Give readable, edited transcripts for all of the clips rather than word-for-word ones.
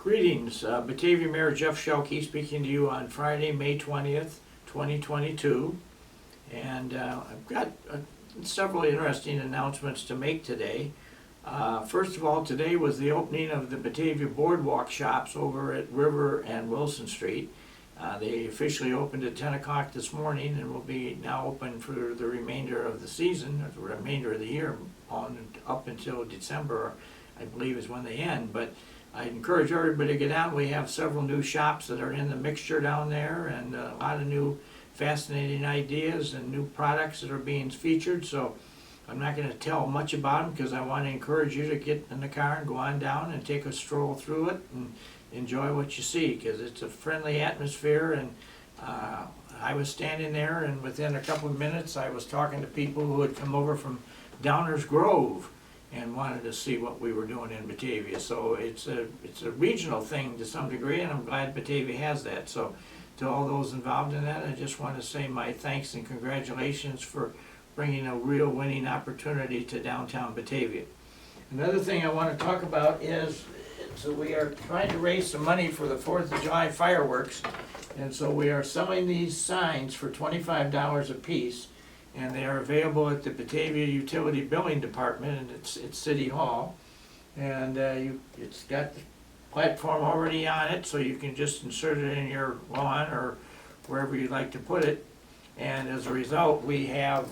Greetings, Batavia Mayor Jeff Schielke speaking to you on Friday, May 20th, 2022. And I've got several interesting announcements to make today. First of all, today was the opening of the Batavia Boardwalk Shops over at River and Wilson Street. They officially opened at 10 o'clock this morning and will be now open for the remainder of the season, or the remainder of the year, on up until December, I believe is when they end. But I encourage everybody to get out. We have several new shops that are in the mixture down there, and a lot of new fascinating ideas and new products that are being featured. So I'm not going to tell much about them because I want to encourage you to get in the car and go on down and take a stroll through it and enjoy what you see, because it's a friendly atmosphere. And I was standing there, and within a couple of minutes I was talking to people who had come over from Downers Grove and wanted to see what we were doing in Batavia. So it's a regional thing to some degree, and I'm glad Batavia has that. So to all those involved in that, I just want to say my thanks and congratulations for bringing a real winning opportunity to downtown Batavia. Another thing I want to talk about is, so we are trying to raise some money for the 4th of July fireworks, and so we are selling these signs for $25 a piece. And they are available at the Batavia Utility Billing Department, and it's City Hall. And it's got the platform already on it, so you can just insert it in your lawn or wherever you'd like to put it. And as a result, we have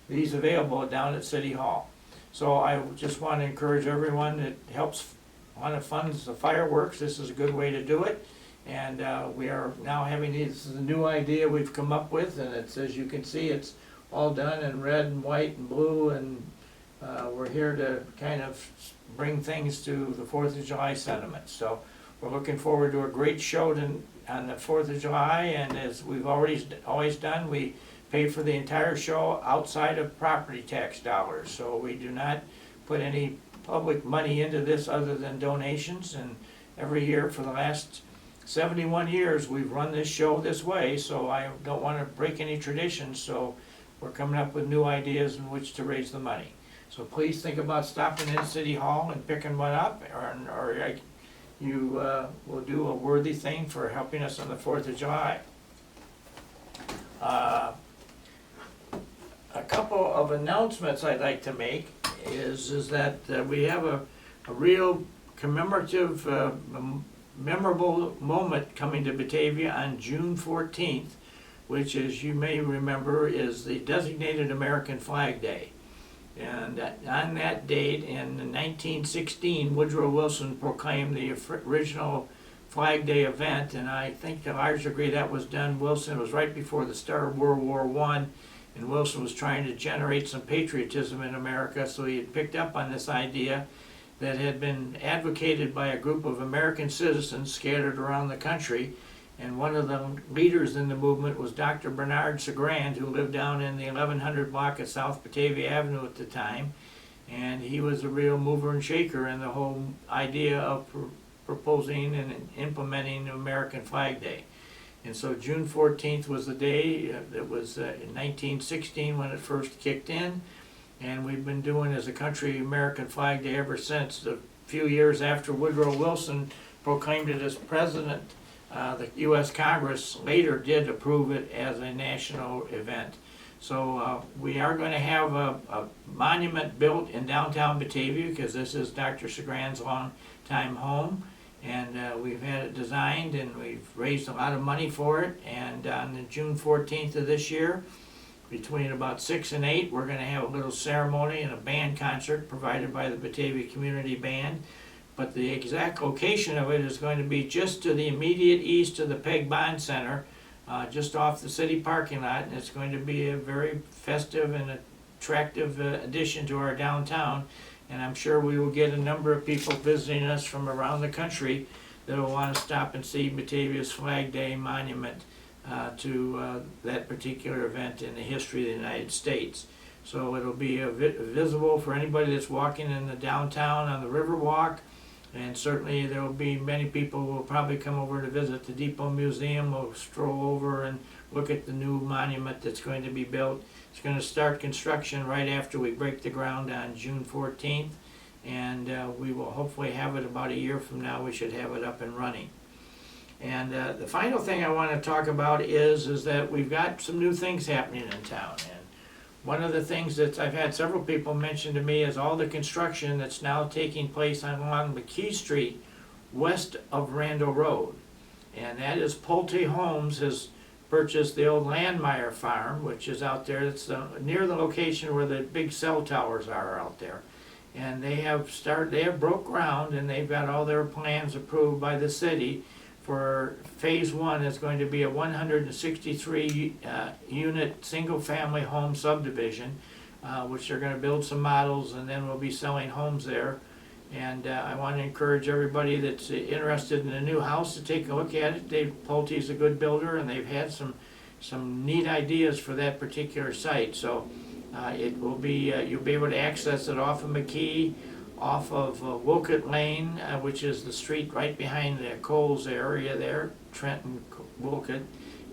these available down at City Hall. So I just want to encourage everyone that funds the fireworks. This is a good way to do it. And we are now having this is a new idea we've come up with, and it's, as you can see, it's all done in red and white and blue, and we're here to kind of bring things to the 4th of July sentiment. So we're looking forward to a great show on the 4th of July, and as we've always done, we pay for the entire show outside of property tax dollars. So we do not put any public money into this other than donations, and every year for the last 71 years we've run this show this way, so I don't want to break any traditions. So we're coming up with new ideas in which to raise the money. So please think about stopping in City Hall and picking one up, or you will do a worthy thing for helping us on the 4th of July. A couple of announcements I'd like to make is that we have a real commemorative, memorable moment coming to Batavia on June 14th, which, as you may remember, is the designated American Flag Day. And on that date in 1916, Woodrow Wilson proclaimed the original Flag Day event, and I think to a large degree that was done. Wilson was right before the start of World War I, and Wilson was trying to generate some patriotism in America, so he had picked up on this idea that had been advocated by a group of American citizens scattered around the country. And one of the leaders in the movement was Dr. Bernard Sagrand, who lived down in the 1100 block of South Batavia Avenue at the time. And he was a real mover and shaker in the whole idea of proposing and implementing the American Flag Day. And so June 14th was the day. It was in 1916 when it first kicked in. And we've been doing as a country American Flag Day ever since. A few years after Woodrow Wilson proclaimed it as president, the U.S. Congress later did approve it as a national event. So we are going to have a monument built in downtown Batavia, because this is Dr. Sagrand's long-time home. And we've had it designed, and we've raised a lot of money for it. And on June 14th of this year, between about 6 and 8, we're going to have a little ceremony and a band concert provided by the Batavia Community Band. But the exact location of it is going to be just to the immediate east of the Peg Bond Center, just off the city parking lot, and it's going to be a very festive and attractive addition to our downtown. And I'm sure we will get a number of people visiting us from around the country that will want to stop and see Batavia's Flag Day monument to that particular event in the history of the United States. So it'll be visible for anybody that's walking in the downtown on the Riverwalk. And certainly there will be many people who will probably come over to visit the Depot Museum, will stroll over and look at the new monument that's going to be built. It's going to start construction right after we break the ground on June 14th. and we will hopefully have it about a year from now. We should have it up and running. And the final thing I want to talk about is that we've got some new things happening in town. And one of the things that I've had several people mention to me is all the construction that's now taking place along McKee Street west of Randall Road. And that is Pulte Homes has purchased the old Landmeyer farm, which is out there. It's near the location where the big cell towers are out there. And they have broke ground, and they've got all their plans approved by the city for phase one. Is going to be a 163 unit single family home subdivision, which they're going to build some models, and then we'll be selling homes there. And I want to encourage everybody that's interested in a new house to take a look at it. Dave Pulte's a good builder, and they've had some neat ideas for that particular site. So it will be you'll be able to access it off of McKee, off of Wolcott Lane, which is the street right behind the Coles area there, Trenton, Wolcott.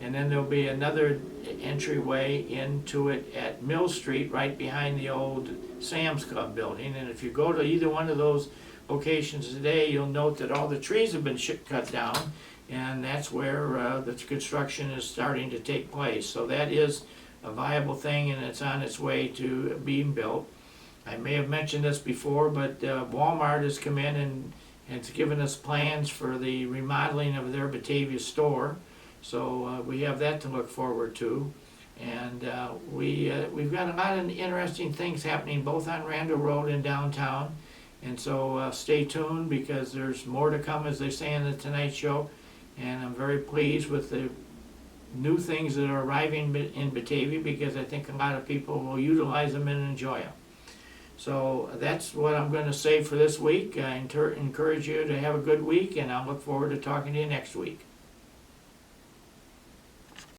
And then there'll be another entryway into it at Mill Street, right behind the old Sam's Club building. And if you go to either one of those locations today, you'll note that all the trees have been cut down, and that's where the construction is starting to take place. So that is a viable thing, and it's on its way to being built. I may have mentioned this before, but Walmart has come in and has given us plans for the remodeling of their Batavia store. So we have that to look forward to. And we've got a lot of interesting things happening both on Randall Road and downtown. And so stay tuned, because there's more to come, as they say in the Tonight Show. And I'm very pleased with the new things that are arriving in Batavia, because I think a lot of people will utilize them and enjoy them. So that's what I'm going to say for this week. I encourage you to have a good week, and I'll look forward to talking to you next week.